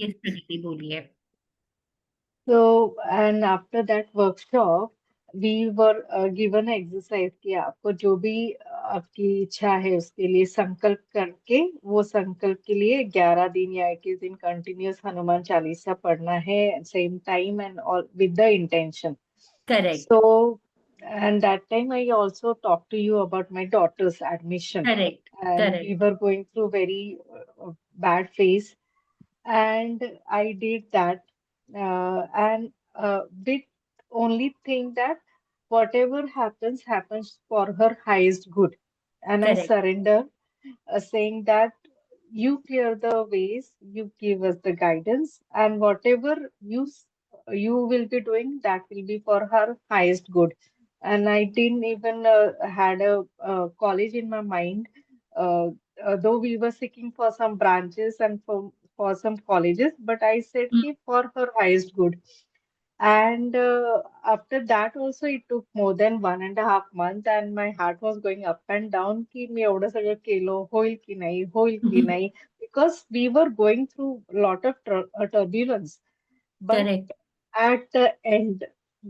इस प्रगति बोलिए। So, and after that workshop, we were given exercise कि आपको जो भी आपकी इच्छा है उसके लिए संकल्प करके वो संकल्प के लिए 11 दिन या 21 दिन कंटिन्यूस हनुमान चालीसा पढ़ना है same time and all with the intention. Correct, So, and that time I also talked to you about my daughter's admission, correct, and we correct, were going through very bad phase, and I did that, and did only think that whatever happens happens for her highest good, and I correct, surrender, saying that you clear the ways, you give us the guidance, and whatever you will be doing, that will be for her highest good. And I didn't even had a college in my mind, uh, though we were seeking for some branches and for some colleges, but I said hmm, ki for her highest good. And after that also it took more than 1.5 months and my heart was going up and down कि मी एवढं सगळं केलं होईल की हम्म, नाही because we were going through a lot of turbulence. But correct, at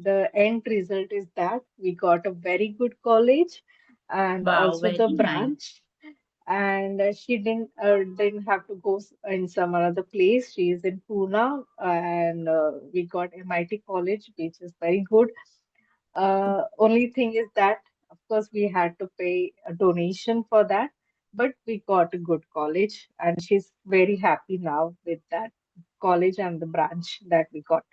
the end result is that we got a very good college and wow, also the very nice, branch. And she didn't have to go in some another place. She is in Pune, and we got MIT College, which is very good. Only thing is that, of course, we had to pay a donation for that, but we got a good college, and she's very happy now with that college and the branch that we got.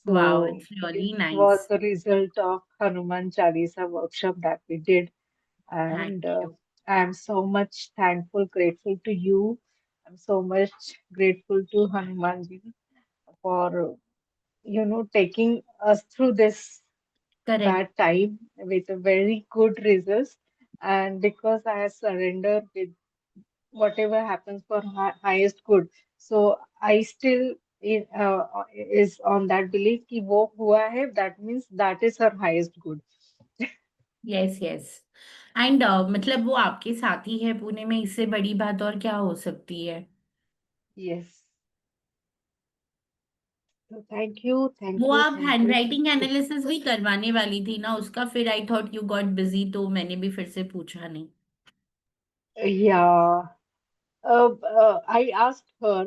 Wow, So it's this really was nice, the result of Hanuman Chalisa workshop that we did, thank and you, I'm so much thankful, grateful to you. I'm so much grateful to Hanumanji for taking us through this correct, bad time with a very good results. And because I surrender with whatever happens for highest good, so I still is on that belief कि वो हुआ है, that means that is her highest good. Yes, yes, and मतलब वो आपके साथी है पुणे में, इससे बड़ी बात और क्या हो सकती है? Yes. So वो आप thank hand you, writing thank you. Analysis भी करवाने वाली थी ना उसका, फिर I thought you got busy, तो मैंने भी फिर से पूछा नहीं। Yeah. I asked her,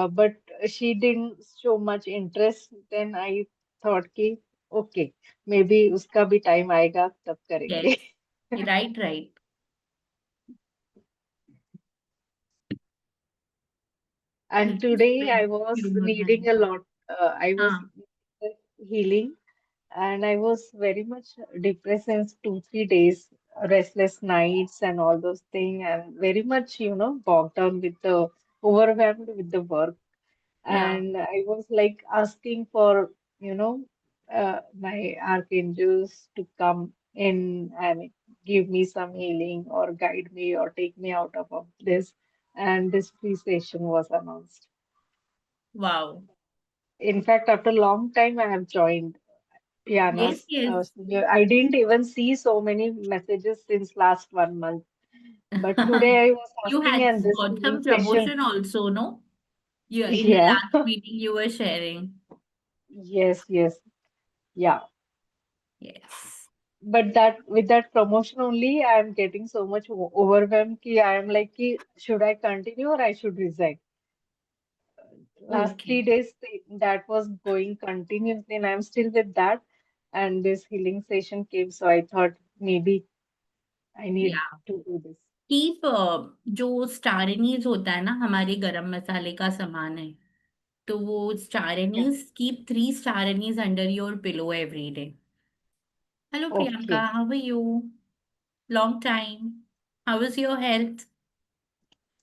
but she didn't show much interest. Then I thought कि okay, maybe उसका भी time आएगा तब करेंगे. Yes, right, right, And today I was humour है। needing a lot. I was हाँ, healing, and I was very much depressed since 2 3 days, restless nights and all those things, and very much bogged down with the overwhelmed with the work. या, And I was like asking for, my archangels to come in and give me some healing or guide me or take me out of this. And this free session was announced. Wow, In fact, after a long time, I have joined yes, Yana's. Yes. I didn't even see so many messages since last 1 month. But today I was You asking, had and this got healing some session, promotion also, no? You in the yeah, last meeting you were sharing. yes, yes, yeah. Yes. But that with that promotion only, I am getting so much overwhelmed. Ki I am like, ki, should I continue or I should resign? Last Okay. 3 days that was going continuously, and I'm still with that. And this healing session came, so I thought maybe I need Yeah. to do this. Keep जो star Annie's होता है ना, हमारे गरम मसाले का सामान है, तो वो star Yeah. Anise, keep 3 star anise under your pillow every day. Hello Priyanka, Okay. How are you? Long time, how is your health?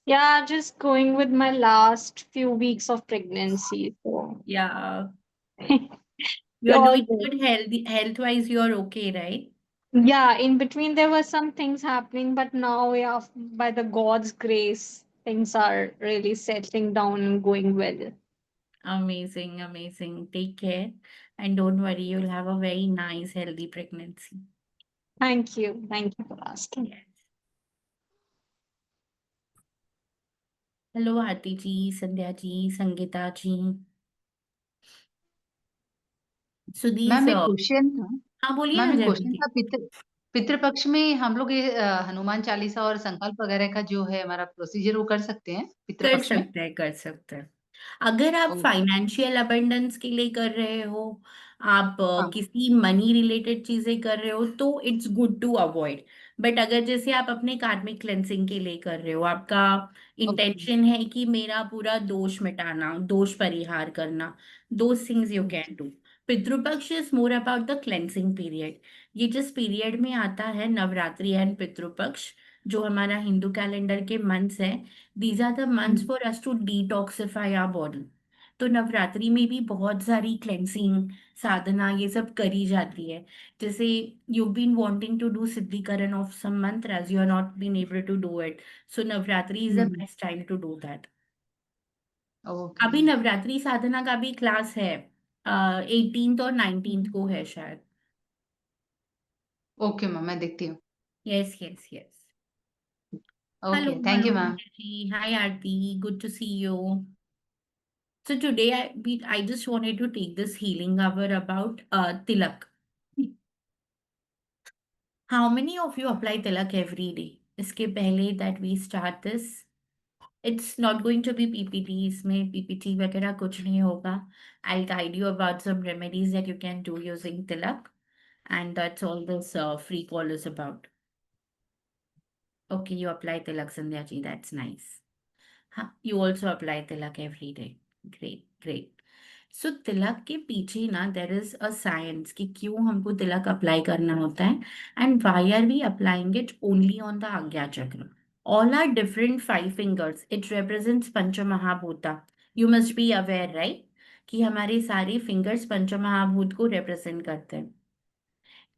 Yeah, just going with my last few weeks of pregnancy. So, yeah, you are all doing good. Good, health wise you are okay, right? Yeah, in between there were some things happening, but now, yeah, by the God's grace, things are really settling down and going well. Amazing, amazing. Take care and don't worry, you'll have a very nice, healthy pregnancy. Thank you. Thank you for asking. Yes. Hello Aarti ji, Sandhya ji, Sangeeta ji. Sudhir ma'am एक question था। हाँ बोलिए ma'am ना एक जय question दीदी। था, पितृपक्ष में हम लोग ये हनुमान चालीसा और संकल्प वगैरह का जो है हमारा प्रोसीजर वो कर सकते हैं कर पितृपक्ष में? सकते हैं, कर सकते हैं। अगर आप ओके। फाइनेंशियल अबंडेंस के लिए कर रहे हो, आप हाँ। किसी मनी रिलेटेड चीजें कर रहे हो, तो it's good to avoid. But अगर जैसे आप अपने कार्मिक क्लेंसिंग के लिए कर रहे हो, आपका ओके। इंटेंशन है कि मेरा पूरा दोष मिटाना, दोष परिहार करना, those things you can do. Pitrupaksha is more about the cleansing period. ये जिस पीरियड में आता है, नवरात्रि एंड पितृपक्ष, जो हमारा हिंदू कैलेंडर के मंथ्स है, these are the months hmm. for us to detoxify our body। तो नवरात्रि में भी बहुत सारी क्लेंसिंग साधना ये सब करी जाती है। जैसे you been wanting to do सिद्धिकरण of some mantra, you are not been able to do it, so Navratri is the hmm. Best time to do that. Okay. अभी नवरात्रि साधना का भी क्लास है, 18th और 19th हम्म। को है शायद। ओके मैम, मैं देखती हूँ। Yes yes yes. Hello okay, thank you ma'am. Manoj ji, hi Aarti, good to see you. So today I just wanted to take this healing hour about tilak. How many of you apply tilak every day? इसके पहले that we start this, it's not going to be PPT, इसमें PPT वगैरह कुछ नहीं होगा. I'll guide you about some remedies that you can do using tilak, and that's all this free call is about. Okay, you apply tilak, Sandhya ji, that's nice. हाँ, you also apply tilak every day. Great, great. सो तिलक के पीछे ना there is a science कि क्यों हमको तिलक apply करना होता है, and why are we applying it only on the Ajna chakra. All are different five fingers, it represents Panch Mahabhuta. You must be aware right कि हमारे सारे फिंगर्स पंच महाभूत को रिप्रेजेंट करते हैं।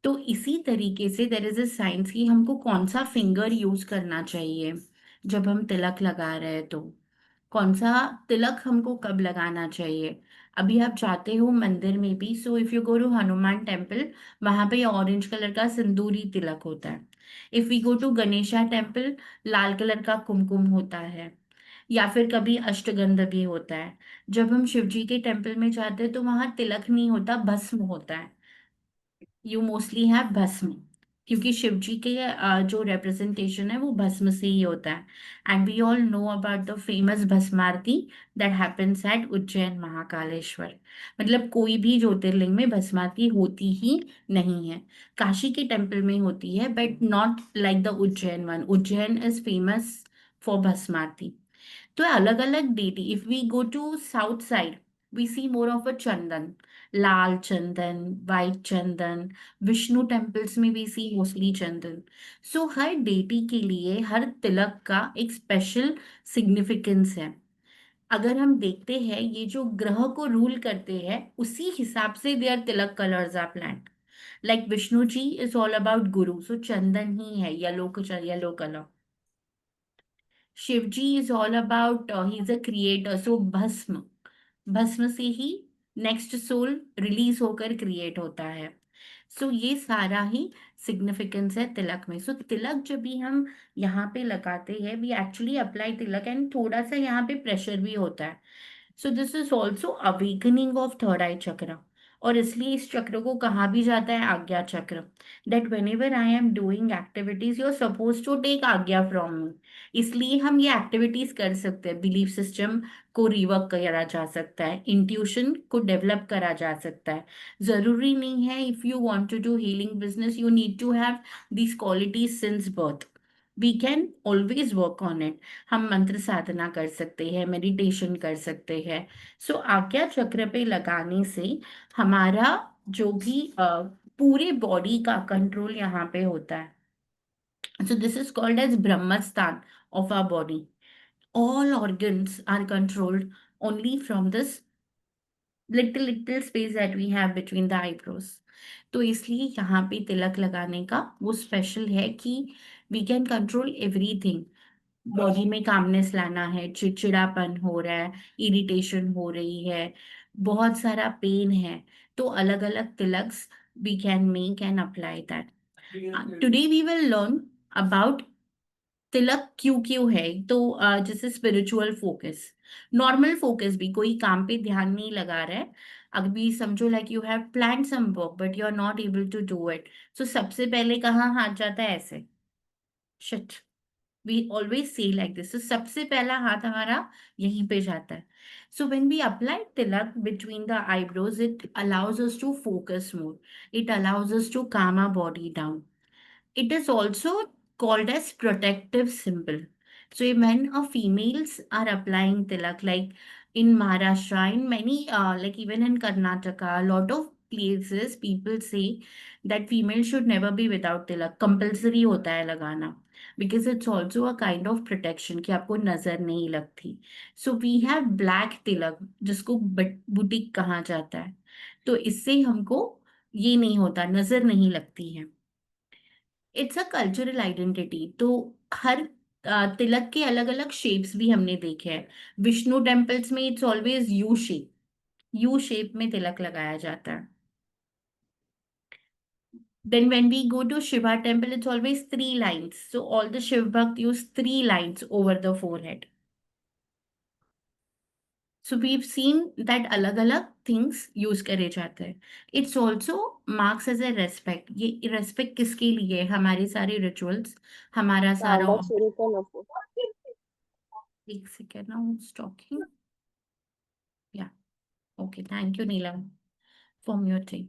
तो इसी तरीके से देर इज अ साइंस कि हमको कौन सा फिंगर यूज करना चाहिए जब हम तिलक लगा रहे हैं, तो कौन सा तिलक हमको कब लगाना चाहिए। अभी आप जाते हो मंदिर में भी, so if you go to Hanuman temple, वहां पे ऑरेंज कलर का सिंदूरी तिलक होता है। If we go to Ganesha temple, लाल कलर का कुमकुम होता है, या फिर कभी अष्टगंध भी होता है। जब हम शिव जी के टेम्पल में जाते हैं तो वहां तिलक नहीं होता, भस्म होता है। यू मोस्टली हैव भस्म, क्योंकि शिव जी के जो रिप्रेजेंटेशन है वो भस्म से ही होता है। And we all know about the famous Bhasma Aarti that happens at Ujjain Mahakaleshwar. मतलब कोई भी ज्योतिर्लिंग में भस्म आरती होती ही नहीं है। काशी के टेम्पल में होती है, but not like the Ujjain one. Ujjain is famous for Bhasma Aarti. तो अलग अलग deity, if we go to south side, we see more of a chandan, lal chandan, white chandan. Vishnu temples में भी सी मोस्टली चंदन। सो हर डेटी के लिए हर तिलक का एक स्पेशल सिग्निफिकेंस है। अगर हम देखते हैं ये जो ग्रह को रूल करते हैं, उसी हिसाब से there tilak colours are planned. Like Vishnu ji is all about guru, so chandan ही है, yellow colour. Shiv ji is all about, he is a creator, so bhasma, भस्म से ही नेक्स्ट सोल रिलीज होकर क्रिएट होता है। सो ये सारा ही सिग्निफिकेंस है तिलक में। सो तिलक जब भी हम यहाँ पे लगाते हैं, we actually apply tilak, and थोड़ा सा यहाँ पे प्रेशर भी होता है। So this is also awakening of third eye chakra. और इसलिए इस चक्र को कहा भी जाता है Ajna chakra. That whenever I am doing activities, you are suppose to take agya from me. इसलिए हम ये एक्टिविटीज कर सकते हैं। बिलीफ सिस्टम को रिवर्क करा जा सकता है, इंट्यूशन को डेवलप करा जा सकता है। जरूरी नहीं है if you want to do healing business you need to have these qualities since birth. We can always work on it. हम मंत्र साधना कर सकते हैं, मेडिटेशन कर सकते हैं। सो आज्ञा चक्र पे लगाने से हमारा जो भी पूरे बॉडी का कंट्रोल यहाँ पे होता है। So this is called as Brahmasthan of our body. all organs are controlled only from this little space that we have between the eyebrows। तो इसलिए यहाँ पे तिलक लगाने का वो स्पेशल है कि we can control everything. Body में कामनेस लाना है, चिड़चिड़ापन हो रहा है, इरिटेशन हो रही है, बहुत सारा पेन है, तो अलग अलग tilaks we can make and apply that. Today we will learn about tilak क्यों क्यों है? तो जैसे स्पिरिचुअल फोकस, नॉर्मल फोकस भी, कोई काम पे ध्यान नहीं लगा रहा है, अभी समझो like you have plan some work but you are not able to do it, so सबसे पहले कहाँ हाथ जाता है? ऐसे, शिट, we always say like this, तो सबसे पहला हाथ हमारा यहीं पे जाता है. So when we apply tilak between the eyebrows, it allows us to focus more, it allows us to calm our body down. It is also called as protective symbol. So when a females are applying tilak, like in Maharashtra, in many, like even in Karnataka, a lot of places, people say that females should never be without tilak. Compulsory होता है लगाना, because it's also a kind of protection कि आपको नजर नहीं लगती. So we have black tilak, जिसको boutique कहा जाता है. तो इससे हमको ये नहीं होता, नजर नहीं लगती है. It's a cultural identity. तो हर तिलक के अलग अलग शेप्स भी हमने देखे हैं. विष्णु टेम्पल्स में it's always U shape, U shape में तिलक लगाया जाता है. Then when we go to Shiva temple, it's always three lines. So all the Shiv Bhakt use three lines over the forehead. So we've seen that अलग अलग things use करे जाते हैं. It's also marks as a respect. ये respect किसके लिए है? हमारे सारे rituals, हमारा सारा. डालडा चोरी का नको. एक second, now who's talking? Yeah. Okay. Thank you, Neelam, for muting.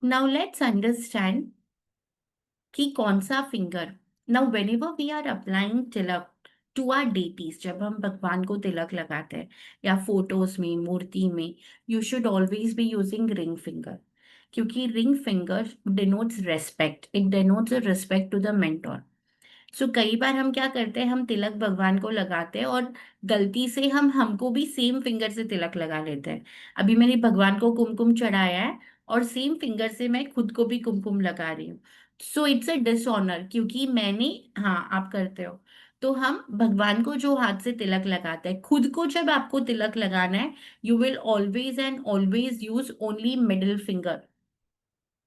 Now let's understand कि कौन सा finger. Now whenever we are applying tilak to our deities, जब हम भगवान को तिलक लगाते हैं या फोटोज में, मूर्ति में, you should always be using ring finger. क्योंकि ring finger denotes respect. It denotes a respect to the mentor. सो कई बार हम क्या करते हैं, हम तिलक भगवान को लगाते हैं और गलती से हम हमको भी सेम फिंगर से तिलक लगा लेते हैं. अभी मैंने भगवान को कुमकुम चढ़ाया है और सेम फिंगर से मैं खुद को भी कुमकुम लगा रही हूँ. सो इट्स अ डिसऑनर, क्योंकि मैंने, हाँ आप करते हो, तो हम भगवान को जो हाथ से तिलक लगाते हैं, खुद को जब आपको तिलक लगाना है, you will always and always use only middle finger.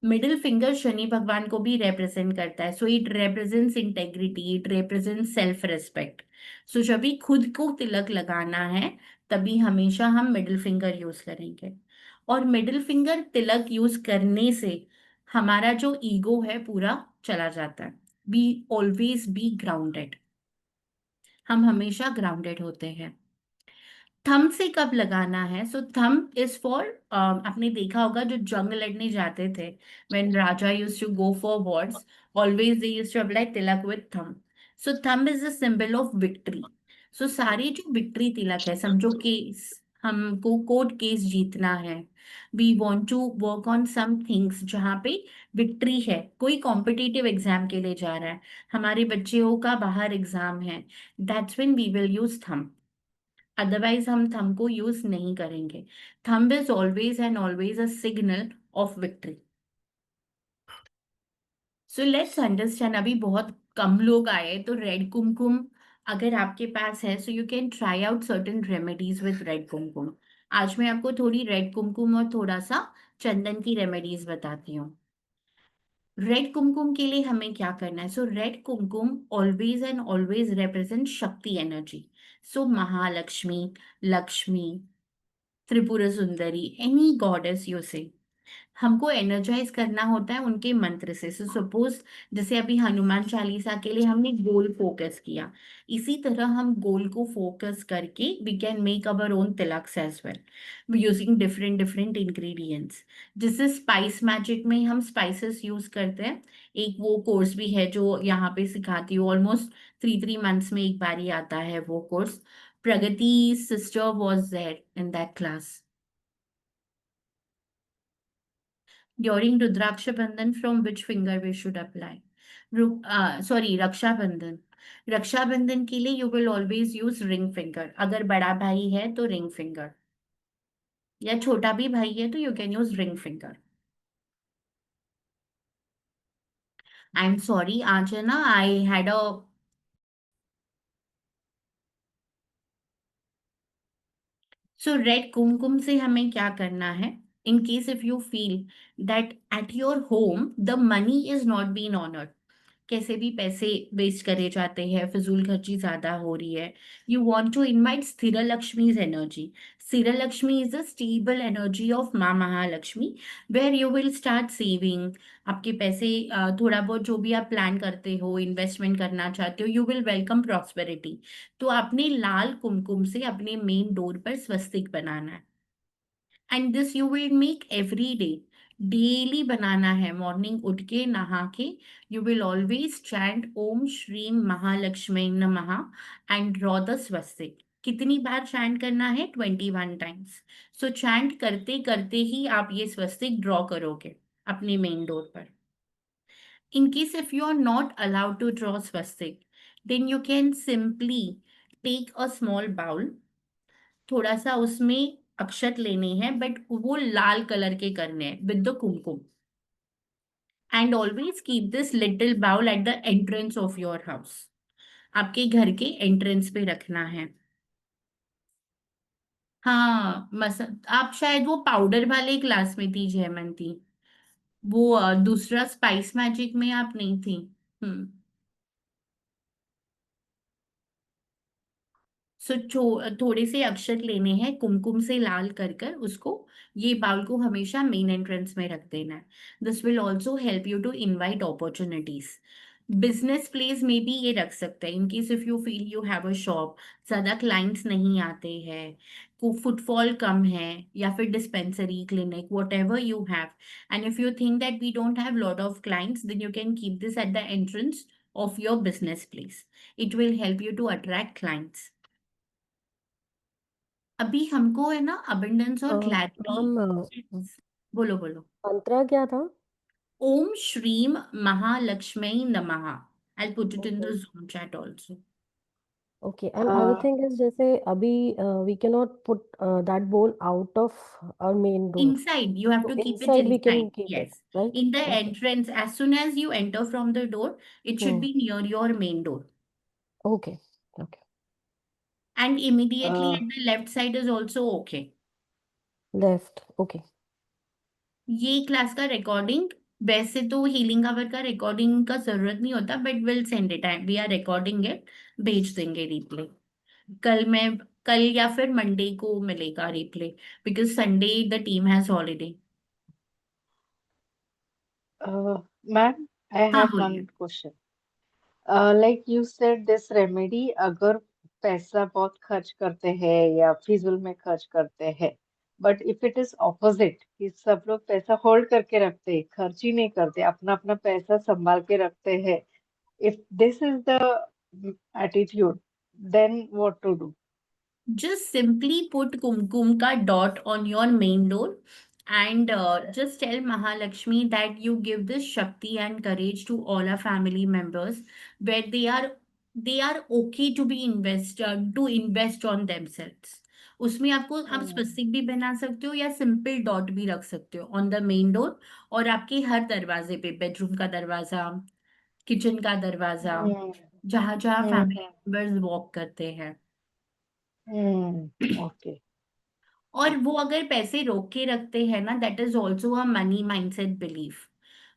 Middle finger Shani भगवान को भी रिप्रेजेंट करता है. So it represents integrity, it represents self respect. So जब भी खुद को तिलक लगाना है, तभी हमेशा हम मिडिल फिंगर यूज करेंगे. और मिडिल फिंगर तिलक यूज करने से हमारा जो ईगो है पूरा चला जाता है. बी ऑलवेज बी ग्राउंडेड, हम हमेशा ग्राउंडेड होते हैं. थंब से कब लगाना है? सो थंब इज फॉर, आपने देखा होगा जो जंग लड़ने जाते थे, when raja used to go for wars, always they used to apply tilak with thumb. So thumb is the symbol of victory. So सारे जो विक्ट्री तिलक है, समझो केस, हमको कोर्ट केस जीतना है, we want to work on some things जहाँ पे victory है, कोई कॉम्पिटिटिव एग्जाम के लिए जा रहा है, हमारे बच्चों का बाहर एग्जाम है, that's when we will use thumb. Otherwise हम थंब को यूज नहीं करेंगे. Thumb is always and always a signal of victory. So let's understand. अभी बहुत कम लोग आए, तो रेड कुमकुम अगर आपके पास है, so you can try out certain remedies with red kumkum. आज मैं आपको थोड़ी रेड कुमकुम और थोड़ा सा चंदन की रेमेडीज बताती हूँ. रेड कुमकुम के लिए हमें क्या करना है? So red kumkum always and always represent Shakti energy. So Mahalakshmi, Lakshmi, Tripura Sundari, any goddess you से, हमको एनर्जाइज करना होता है उनके मंत्र से. सो सपोज जैसे अभी हनुमान चालीसा के लिए हमने गोल फोकस किया, इसी तरह हम गोल को फोकस करके we can make our own tilaks as well using different different ingredients. जैसे स्पाइस मैजिक में हम स्पाइसेस यूज करते हैं. एक वो कोर्स भी है जो यहाँ पे सिखाती हूँ, ऑलमोस्ट 3 months में एक बार ही आता है वो course. Pragati sister was there in that class. During Rudraksha Bandhan, from which finger we should apply? Sorry, Raksha Bandhan. रक्षा बंधन के लिए you will always use ring finger. अगर बड़ा भाई है तो ring finger, या छोटा भी भाई है तो you can use ring finger. I'm sorry, आज है ना, I had a. So red kumkum से हमें क्या करना है? In case if you feel that at your home the money is not been honoured, कैसे भी पैसे वेस्ट करे जाते हैं, फिजूल खर्ची ज्यादा हो रही है, यू वांट टू इनवाइट स्थिर Lakshmi's energy. Sthir Lakshmi is a stable energy of Maa Mahalakshmi, where you will start saving. आपके पैसे थोड़ा बहुत जो भी आप प्लान करते हो, इन्वेस्टमेंट करना चाहते हो, यू विल वेलकम प्रॉस्पेरिटी. तो आपने लाल कुमकुम से अपने मेन डोर पर स्वस्तिक बनाना है. And this you will make every day. Daily बनाना है, मॉर्निंग उठ के नहा के. You will always chant Om Shreem Mahalakshmi नमः एंड ड्रॉ द स्वस्तिक. कितनी बार चैंट करना है? 21 टाइम्स. सो चैंट करते करते ही आप ये स्वस्तिक ड्रॉ करोगे अपने मेन डोर पर. In case if you are not allowed to draw swastik, then you can simply take a small bowl. थोड़ा सा उसमें अक्षत लेने हैं, बट वो लाल कलर के करने हैं with the kumkum. And always keep this little bowl at the entrance of your house. आपके घर के एंट्रेंस पे रखना है. हाँ, आप शायद वो पाउडर वाले क्लास में थी जयमंती. वो दूसरा स्पाइस मैजिक में आप नहीं थी. हम्म. सो थोड़े से अक्षत लेने हैं, कुमकुम से लाल कर कर उसको, ये बाउल को हमेशा मेन एंट्रेंस में रख देना है. This will also help you to invite opportunities. Business place में भी ये रख सकते हैं. In case if you feel you have a shop, ज्यादा क्लाइंट्स नहीं आते हैं, को फुटफॉल कम है, या फिर dispensary clinic whatever you have, and if you think that we don't have lot of clients, then you can keep this at the entrance of your business place. It will help you to attract clients. अभी हमको है ना abundance और clarity. Ma'am, बोलो बोलो. मंत्रा क्या था? ओम श्रीम महालक्ष्मी नमः. I'll put it in the okay Zoom chat also. Okay and other Uh, thing is जैसे अभी we can not put that bowl out of our main door, Inside, you have तो to keep it inside we can inside. Keep it, Yes. Right? In the okay. entrance, as soon as you enter from the door, it should be near your main door. Okay okay. And immediately uh, at the left side is also okay. Left. Okay. ये class का recording, वैसे तो healing our का recording का जरूरत नहीं होता, but will send it. We are recording it, भेज देंगे रिप्ले. कल मैं कल या फिर मंडे को मिलेगा replay, because Sunday the team has holiday. Ma'am, I हाँ have बोलिए. one question. Like you said, this remedy, अगर पैसा बहुत खर्च करते हैं या फिजूल में खर्च करते हैं, but if it is opposite कि सब लोग पैसा होल्ड करके रखते हैं, खर्च ही नहीं करते, अपना अपना पैसा संभाल के रखते हैं, if this is the attitude, then what to do? Just simply put kumkum ka dot on your main door, and just tell Mahalakshmi that you give this Shakti and courage to all our family members, where they are okay to be to invest on themselves. उसमें आप Hmm. Specific भी बना सकते हो या simple dot भी रख सकते हो ऑन द मेन डोर, और आपके हर दरवाजे पे, बेडरूम का दरवाजा, किचन का दरवाजा, Hmm. जहां जहां Hmm. फैमिली मेंबर्स वॉक करते हैं. Hmm. Okay. और वो अगर पैसे रोक के रखते हैं ना, that is also a money mindset belief.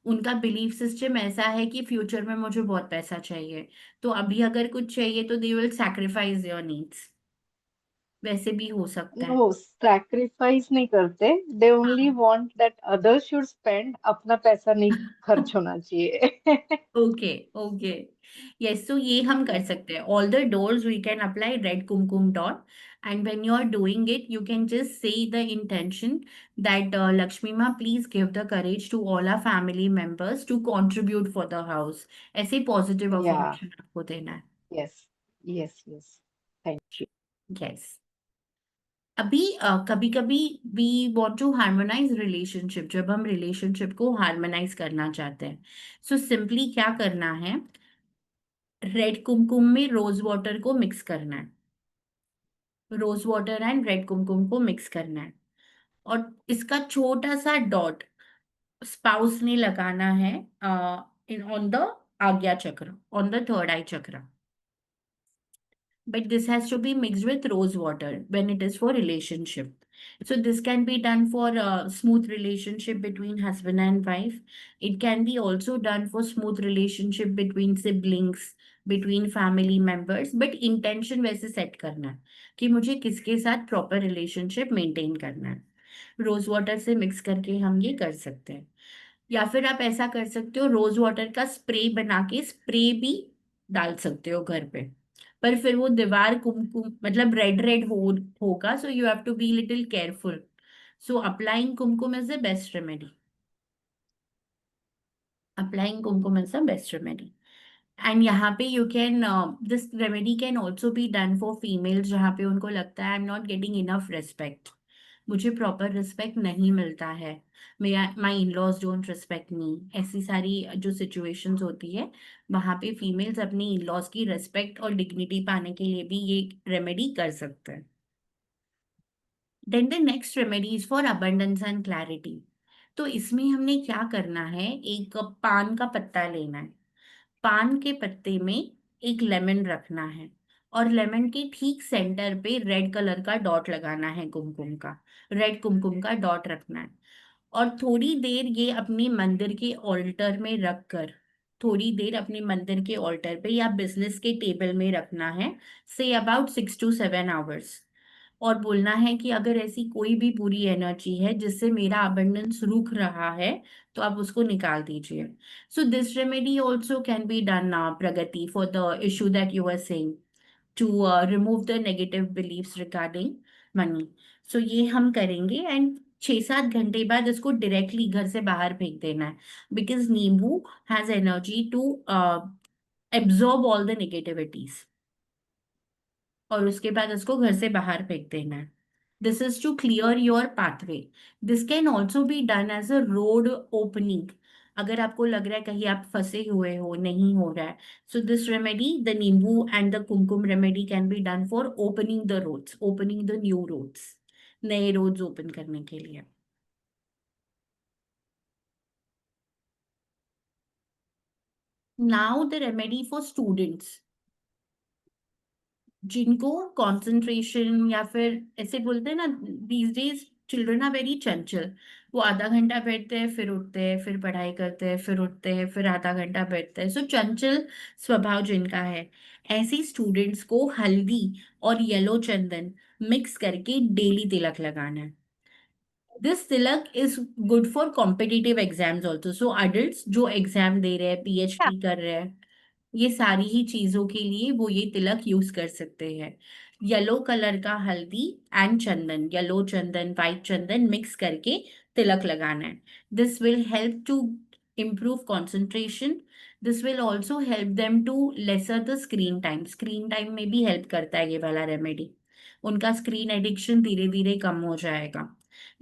उनका बिलीफ सिस्टम ऐसा है कि फ्यूचर में मुझे बहुत पैसा चाहिए, तो अभी अगर कुछ चाहिए तो they will sacrifice your needs. वैसे भी हो सकता है. No, sacrifice नहीं करते. They only हाँ. want that others should spend. अपना पैसा नहीं खर्च होना चाहिए. Okay okay. यस, तो ये हम कर Yeah. सकते हैं. All the doors we can apply red kumkum dot, and when you are doing it you can just say the intention that Lakshmi Maa please give the courage to all our family members to contribute for the house. ऐसे positive Yeah. Affirmation आपको देना है. Yes. Yes. Yes. Thank you. Yes. अभी कभी कभी we want to harmonise relationship. जब हम relationship को हार्मोनाइज करना चाहते हैं, सो सिंपली क्या करना है, रेड कुमकुम में रोज वाटर को मिक्स करना है. रोज वाटर एंड रेड कुमकुम को मिक्स करना है, और इसका छोटा सा डॉट स्पाउस ने लगाना है इन ऑन द आज्ञा चक्र, on the third eye chakra. But this has to be mixed with rose water when it is for relationship. So this can be done for a smooth relationship between husband and wife. It can be also done for smooth relationship between siblings, between family members, but intention वैसे set करना है कि मुझे किसके साथ proper relationship maintain करना है। Rose water से मिक्स करके हम ये कर सकते हैं, या फिर आप ऐसा कर सकते हो, रोज वाटर का स्प्रे बना के स्प्रे भी डाल सकते हो घर पे, पर फिर वो दीवार कुमकुम मतलब रेड रेड होगा, so you have to be little careful. So applying kumkum is the best remedy. Applying kumkum is the best remedy. And यहाँ पे you can, this remedy can also be done for females जहाँ पे उनको लगता है I am not getting enough respect, मुझे proper respect नहीं मिलता है, my in laws don't respect me, ऐसी सारी जो सिचुएशंस होती है वहाँ पे फीमेल्स अपनी इन लॉज की रिस्पेक्ट और डिग्निटी पाने के लिए भी ये रेमेडी कर सकते हैं। Then the next remedy is for abundance and clarity. तो इसमें हमने क्या करना है, एक पान का पत्ता लेना है, पान के पत्ते में एक लेमन रखना है, और लेमन के ठीक सेंटर पे रेड कलर का डॉट लगाना है, कुमकुम का रेड कुमकुम का डॉट रखना है। और थोड़ी देर ये अपने मंदिर के ऑल्टर में रख कर, थोड़ी देर अपने मंदिर के ऑल्टर पे या बिजनेस के टेबल में रखना है, से अबाउट 6 to 7 hours। और बोलना है कि अगर ऐसी कोई भी बुरी एनर्जी है जिससे मेरा अबंडेंस रुक रहा है तो आप उसको निकाल दीजिए। So this remedy also can be done Pragati for the issue that you are saying, to remove the negative believes regarding money. So ये हम करेंगे, एंड 6-7 घंटे बाद इसको डायरेक्टली घर से बाहर फेंक देना है, because nimbu has energy to absorb all the negativities, और उसके बाद उसको घर से बाहर फेंक देना है। This is to clear your pathway. This can also be done as a road opening, अगर आपको लग रहा है कहीं आप फंसे हुए हो, नहीं हो रहा है, so this remedy, the nimbu and the kumkum remedy can be done for opening the roads, opening the new roads, नए रोड्स ओपन करने के लिए। Now the remedy for students जिनको कंसंट्रेशन, या फिर ऐसे बोलते हैं ना, these days children are very chanchal, वो आधा घंटा बैठते हैं फिर उठते हैं, फिर पढ़ाई करते हैं, फिर उठते हैं, फिर आधा घंटा बैठते हैं, सो चंचल स्वभाव जिनका है, ऐसी स्टूडेंट्स को हल्दी और येलो चंदन मिक्स करके डेली तिलक लगाना है। This Tilak is good for competitive exams also, so adult जो एग्जाम दे रहे हैं, पीएचडी कर रहे हैं, ये सारी ही चीजों के लिए वो ये तिलक यूज कर सकते हैं। येलो कलर का haldi and chandan, yellow chandan white chandan mix करके तिलक लगाना है। This will help to improve concentration. This will also help them to lesser the screen time, screen time में भी हेल्प करता है ये वाला रेमेडी, उनका स्क्रीन एडिक्शन धीरे धीरे कम हो जाएगा।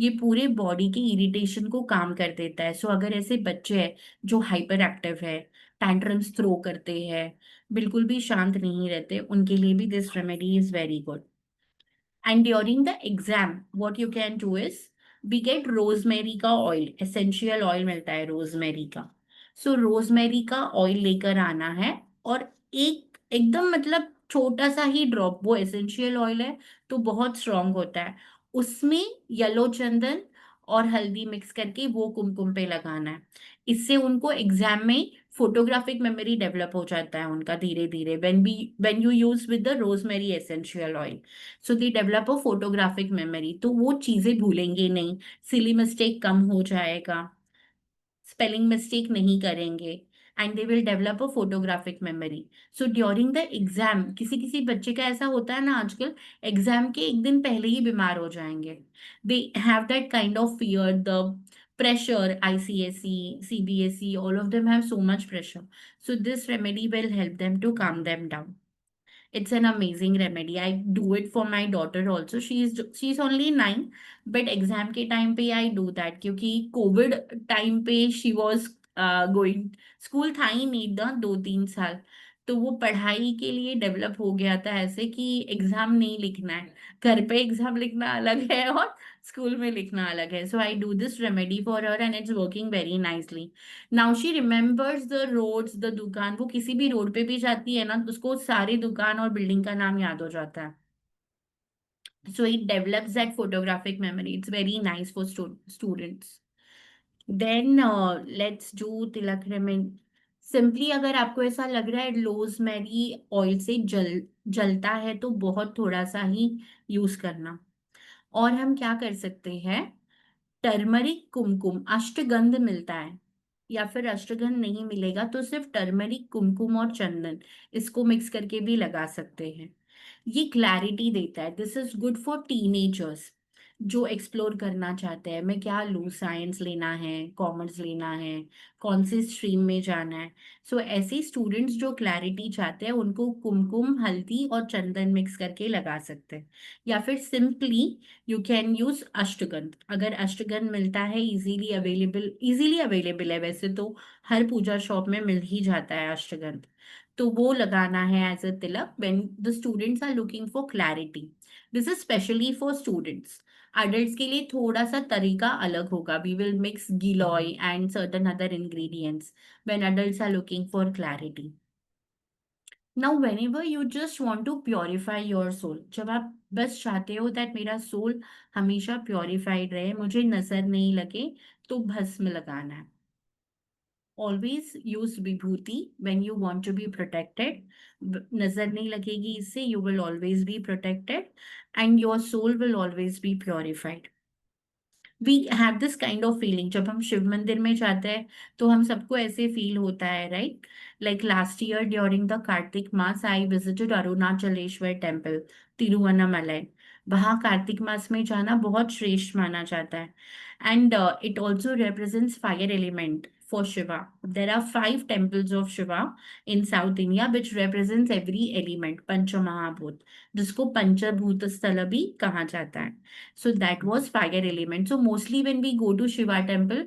ये पूरे बॉडी के इरिटेशन को काम कर देता है। सो अगर ऐसे बच्चे हैं जो हाइपर एक्टिव है, टैंट्रम्स थ्रो करते हैं, बिल्कुल भी शांत नहीं रहते, उनके लिए भी this remedy is very good. And during the exam what you can do is, we get rosemary का ऑयल, एसेंशियल ऑयल मिलता है रोजमेरी का। सो रोजमेरी का ऑयल लेकर आना है, और एक एकदम मतलब छोटा सा ही ड्रॉप, वो एसेंशियल ऑयल है तो बहुत स्ट्रांग होता है, उसमें येलो चंदन और हल्दी मिक्स करके वो कुमकुम पे लगाना है। इससे उनको एग्जाम में फोटोग्राफिक मेमोरी डेवलप हो जाता है उनका धीरे धीरे, when you use with the rosemary essential oil, so they develop a photographic memory, तो वो चीजें भूलेंगे नहीं, सिली मिस्टेक कम हो जाएगा, स्पेलिंग मिस्टेक नहीं करेंगे, and they will develop a photographic memory. So during the exam, किसी किसी बच्चे का ऐसा होता है ना आजकल, एग्जाम के एक दिन पहले ही बीमार हो जाएंगे, they have that kind of fear, the pressure, ICSE, CBSE, all of them have so much pressure. So this remedy will help them to calm them down. It's an amazing remedy. I do it for my daughter also. She's only 9, but exam के time पे I do that क्योंकि COVID time पे she was going, school था ही नहीं ना 2-3 साल, तो वो पढ़ाई के लिए डेवलप हो गया था ऐसे कि एग्जाम नहीं लिखना है, घर पे एग्जाम लिखना अलग है और स्कूल में लिखना अलग है। So I do this remedy for her and it's working very nicely. Now she remembers the roads, the दुकान, वो किसी भी रोड पे भी जाती है ना तो उसको सारे दुकान और बिल्डिंग का नाम याद हो जाता है। So it develops that photographic memory. It's very nice for students. Then let's do Tilak रेमेन. Simply अगर आपको ऐसा लग रहा है रोजमेरी ऑयल से जलता है तो बहुत थोड़ा सा ही यूज करना. और हम क्या कर सकते हैं, टर्मरिक कुमकुम अष्टगंध मिलता है, या फिर अष्टगंध नहीं मिलेगा तो सिर्फ टर्मरिक कुमकुम और चंदन इसको मिक्स करके भी लगा सकते हैं. ये क्लैरिटी देता है. This is good for teenagers जो एक्सप्लोर करना चाहते हैं, मैं क्या लूँ, साइंस लेना है, कॉमर्स लेना है, कौन सी स्ट्रीम में जाना है. सो ऐसे स्टूडेंट्स जो क्लैरिटी चाहते हैं उनको कुमकुम, हल्दी और चंदन मिक्स करके लगा सकते हैं. या फिर सिंपली यू कैन यूज अष्टगंध. अगर अष्टगंध मिलता है इजीली अवेलेबल है, वैसे तो हर पूजा शॉप में मिल ही जाता है अष्टगंध, तो वो लगाना है as a tilak when the students are looking for clarity. This is specially for students. Adults के लिए थोड़ा सा तरीका अलग होगा. We will mix giloy and certain other ingredients when adults are looking for clarity. Now, whenever you just want to purify your soul, जब आप बस चाहते हो that मेरा soul हमेशा purified रहे, मुझे नजर नहीं लगे, तो भस्म लगाना है. Always use Vibhuti when you want to be protected. नजर नहीं लगेगी इससे, you will always be protected and your soul will always be purified. We have this kind of feeling. जब हम शिव मंदिर में जाते हैं तो हम सबको ऐसे फील होता है, right? Like last year during the Kartik mass I visited Arunachaleswara temple, Tiruvannamalai. वहाँ कार्तिक मास में जाना बहुत श्रेष्ठ माना जाता है. And it also represents fire element for Shiva. There are 5 temples of Shiva in South India which represents every element, Panchamahabhut, जिसको पंचभूत स्थल भी कहा जाता है. So that was fire element. So mostly when we go to Shiva temple,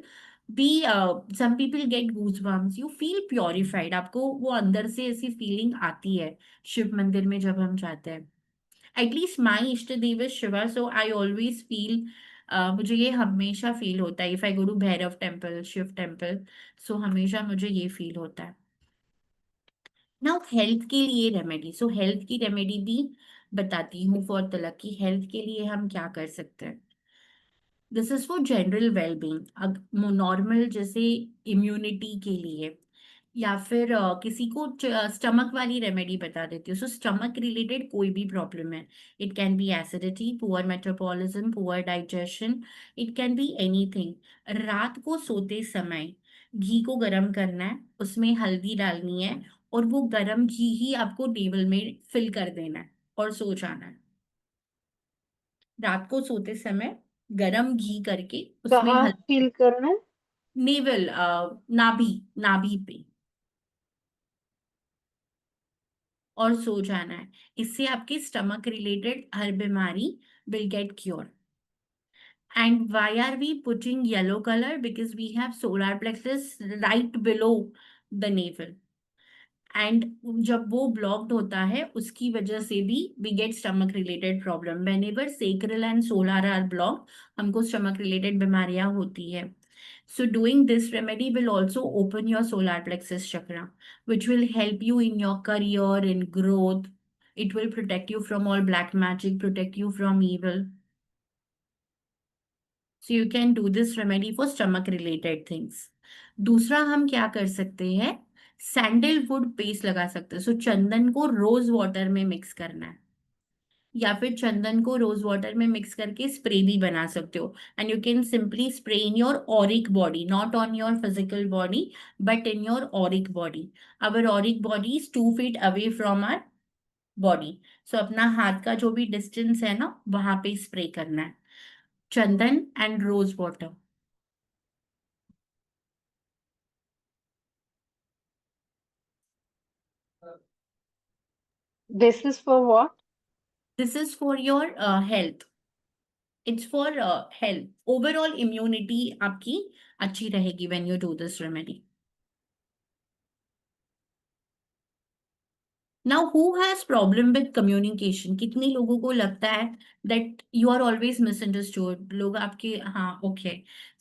some people get goosebumps. You feel purified. आपको वो अंदर से ऐसी फीलिंग आती है शिव मंदिर में जब हम जाते हैं. At least my इष्ट देव is Shiva, so I always feel मुझे ये हमेशा फील होता है. If I go to Bhairav temple, Shiv temple, so हमेशा मुझे ये फील होता है. नाउ हेल्थ के लिए रेमेडी. सो हेल्थ की रेमेडी भी बताती हूँ फॉर तिलक की. हेल्थ के लिए हम क्या कर सकते हैं. This is for general wellbeing. Normal जैसे इम्यूनिटी के लिए, या फिर किसी को स्टमक वाली रेमेडी बता देती हूँ. सो स्टमक रिलेटेड कोई भी प्रॉब्लम है, it can be acidity, poor metabolism, poor digestion, it can be anything. रात को सोते समय घी को गर्म करना है, उसमें हल्दी डालनी है और वो गर्म घी ही आपको टेबल में फिल कर देना है और सो जाना है. रात को सोते समय गरम घी करके उसमें कहाँ फील करना है? नेवल, नाभि, नाभि पे, और सो जाना है. इससे आपकी स्टमक रिलेटेड हर बीमारी will get cure. And why are we putting yellow color? Because we have solar plexus right below the navel. एंड जब वो ब्लॉक्ड होता है उसकी वजह से भी we get stomach related problem. Whenever sacral and solar are blocked, हमको स्टमक रिलेटेड बीमारियां होती है. So doing this remedy will also open your solar plexus chakra, which will help you in your career, in growth. It will protect you from all black magic, protect you from evil. So you can do this remedy for stomach related things. दूसरा हम क्या कर सकते हैं, sandalwood paste लगा सकते हैं. सो चंदन को रोज वाटर में मिक्स करना है, या फिर चंदन को रोज वाटर में मिक्स करके स्प्रे भी बना सकते हो. And you can simply spray in your auric body, not on your physical body but in your auric body. Our auric body is 2 feet away from our body. So अपना हाथ का जो भी डिस्टेंस है ना, वहां पे स्प्रे करना है, चंदन and rose water. This is for what? This is for your health. It's for health. Overall immunity आपकी अच्छी रहेगी when you do this remedy. Now, who has problem with communication? कितने लोगों को लगता है that you are always misunderstood? लोग आपके, हाँ okay,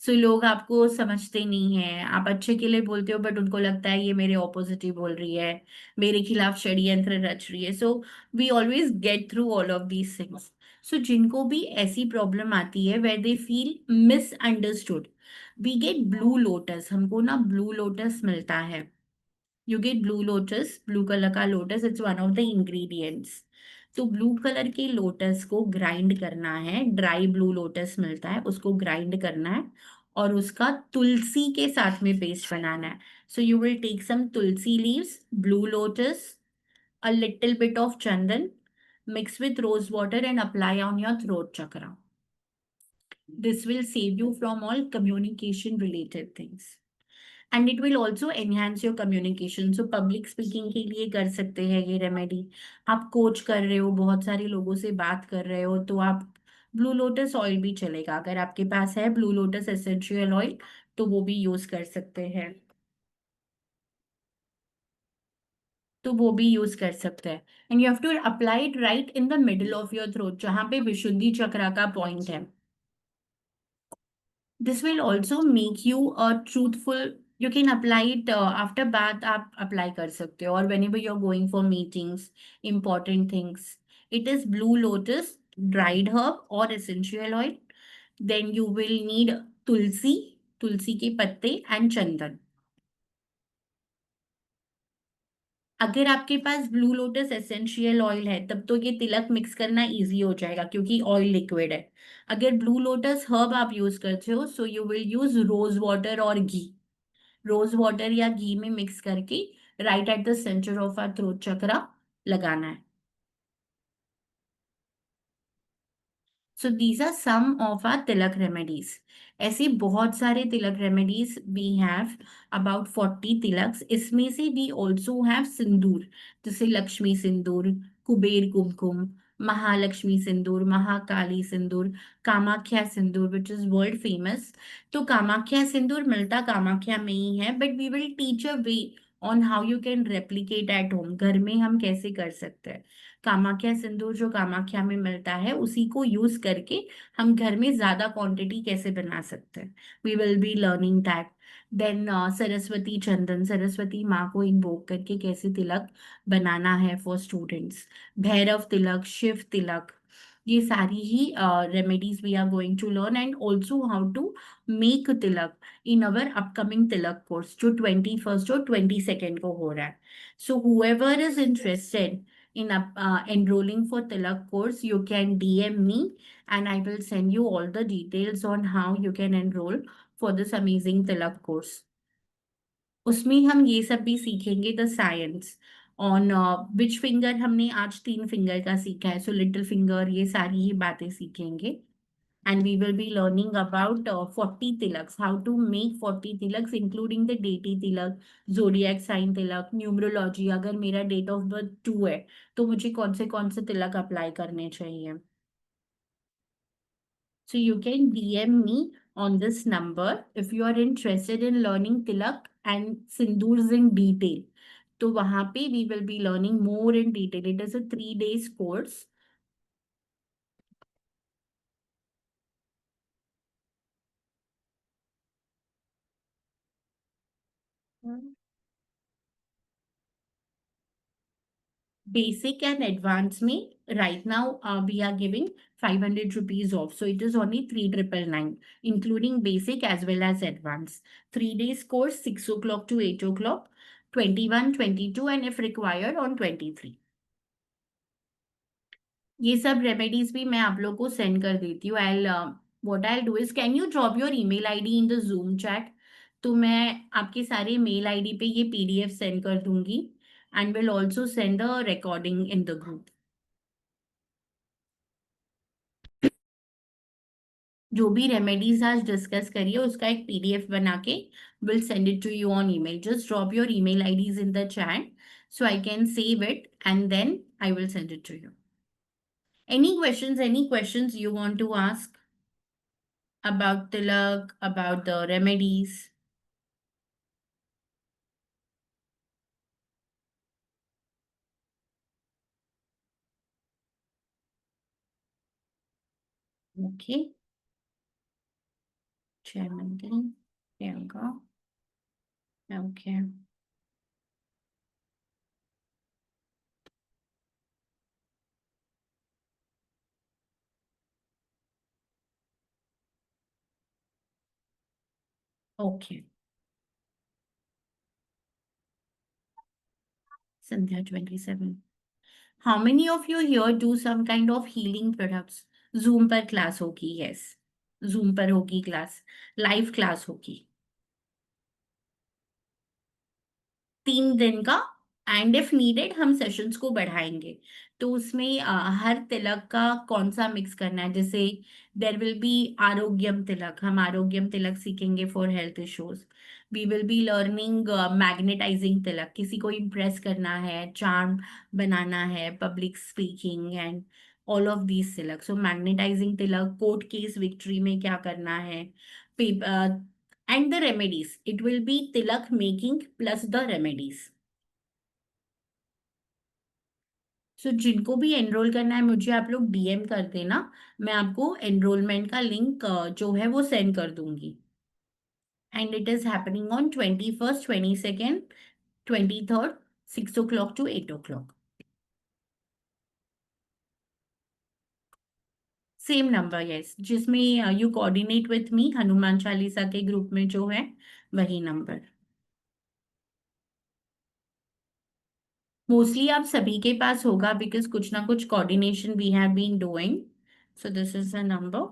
so लोग आपको समझते नहीं हैं. आप अच्छे के लिए बोलते हो बट उनको लगता है ये मेरे ऑपोजिट ही बोल रही है, मेरे खिलाफ षड्यंत्र रच रही है. So we always get through all of these things. सो जिनको भी ऐसी प्रॉब्लम आती है where they feel misunderstood, we get blue lotus, हमको ना ब्लू लोटस मिलता है। You get blue lotus, blue colour का lotus, it's one of the ingredients. तो ब्लू कलर के लोटस को ग्राइंड करना है, ड्राई ब्लू लोटस मिलता है, उसको ग्राइंड करना है और उसका तुलसी के साथ में पेस्ट बनाना है। So you will take some tulsi leaves, blue lotus, a little bit of chandan, mix with rose water and apply on your throat chakra. This will save you from all communication related things. And it will also enhance your communication. So public speaking के लिए कर सकते हैं ये remedy. आप coach कर रहे हो, बहुत सारे लोगों से बात कर रहे हो, तो आप ब्लू लोटस ऑयल भी चलेगा। अगर आपके पास है ब्लू लोटस एसेंशियल ऑयल तो वो भी यूज कर सकते हैं, तो वो भी यूज कर सकते हैं। And you have to apply it right in the middle of your throat, जहां पे विशुद्धि चक्र का पॉइंट है। This will also make you a truthful, you can apply it after bath, आप अप्लाई कर सकते हो, और whenever you are going for meetings, important things. It is blue lotus, dried herb और essential oil. Then you will need tulsi, तुलसी के पत्ते and चंदन। अगर आपके पास ब्लू लोटस एसेंशियल ऑयल है तब तो ये तिलक मिक्स करना इजी हो जाएगा क्योंकि ऑयल लिक्विड है। अगर ब्लू लोटस हर्ब आप यूज करते हो so you will use rose water और घी, रोज वाटर या घी में मिक्स करके right at the center of our throat chakra लगाना है। So these are some of our tilak remedies. ऐसे बहुत सारे tilak remedies we have, about 40 tilaks. इसमें से वी ऑल्सो हैव सिंदूर, जैसे लक्ष्मी सिंदूर, कुबेर कुमकुम, महालक्ष्मी सिंदूर, महाकाली सिंदूर, कामाख्या सिंदूर विच इज वर्ल्ड फेमस। तो कामाख्या सिंदूर मिलता कामाख्या में ही है, but we will teach a way on how you can replicate at home, घर में हम कैसे कर सकते हैं। कामाख्या सिंदूर जो कामाख्या में मिलता है उसी को यूज करके हम घर में ज्यादा क्वांटिटी कैसे बना सकते हैं, we will be learning that. Then Saraswati chandan, Saraswati माँ को इन्वोक करके कैसे तिलक बनाना है फॉर स्टूडेंट्स। भैरव तिलक, शिव तिलक, ये सारी ही remedies we are going to learn, and also how to make tilak in our upcoming tilak course जो 21 और 22 को हो रहा है। So whoever is interested in enrolling for Tilak course, you can DM me and I will send you all the details on how you can enroll for this amazing Tilak course. उसमें हम ये सब भी सीखेंगे, the science on which finger, हमने आज 3 finger का सीखा है, सो लिटिल फिंगर, ये सारी ही बातें सीखेंगे। And we will be learning about 40 tilaks, how to make 40 tilaks, including the deity tilak, zodiac sign tilak, numerology, अगर मेरा डेट ऑफ बर्थ 2 है तो मुझे कौन से तिलक अप्लाई करने चाहिए। So you can DM me on this number if you are interested in learning tilak and sindoors in detail. तो वहाँ पे we will be learning more in detail. It is a 3 days course. Basic and advanced में right now we are giving 500 rupees off. So it is only 3,999, including basic as well as advanced. 3 days course, 6 o'clock to 8 o'clock, 21, 22, and if required on 23. ये सब remedies भी मैं आप लोग को send कर देती हूँ। I what I do is, can you drop your email ID in the zoom chat, तो मैं आपके सारे मेल आईडी पे ये पीडीएफ सेंड कर दूंगी and will also send the recording in the group. जो भी रेमेडीज आज डिस्कस करिए उसका एक पीडीएफ बना के will send it to you on email. Just drop your email IDs in the chat so I can save it and then I will send it to you. Any questions you want to ask about tilak, about the remedies? Okay. Chairman, Priyanka. Okay. Okay. Sandhya 27. How many of you here do some kind of healing products? Zoom पर class होगी, yes. Zoom पर होगी class, live class होगी 3 दिन का, and if needed हम sessions को बढ़ाएंगे। तो उसमें हर तिलक का कौन सा मिक्स करना है, जैसे देर विल बी आरोग्यम तिलक, हम आरोग्यम तिलक सीखेंगे for health issues. We will be learning magnetizing tilak, किसी को इम्प्रेस करना है, चार्म बनाना है, public speaking and all of these tilak. So magnetizing tilak, court case victory में क्या करना है, and the remedies, it will be tilak making plus the remedies. सो जिनको भी एनरोल करना है मुझे आप लोग डीएम कर देना, मैं आपको एनरोलमेंट का लिंक जो है वो सेंड कर दूंगी। And it is happening on 21st, 22nd, 23rd, 6 o'clock to 8 o'clock. Same number, yes, जिसमें you coordinate with me, Hanuman Chalisa के ग्रुप में जो है वही नंबर। मोस्टली आप सभी के पास होगा, बिकॉज कुछ ना कुछ coordination we have been doing. So this is the number.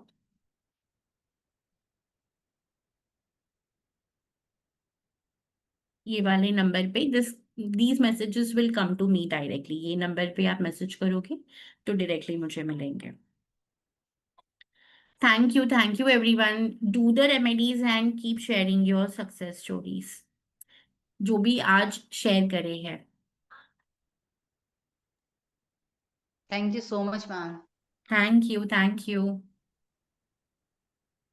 ये वाले नंबर पे these messages will come to me directly. ये नंबर पे आप मैसेज करोगे तो डायरेक्टली मुझे मिलेंगे। Thank you everyone. Do the remedies and keep sharing your success stories, जो भी आज शेयर करे हैं। Thank you so much ma'am. Thank you.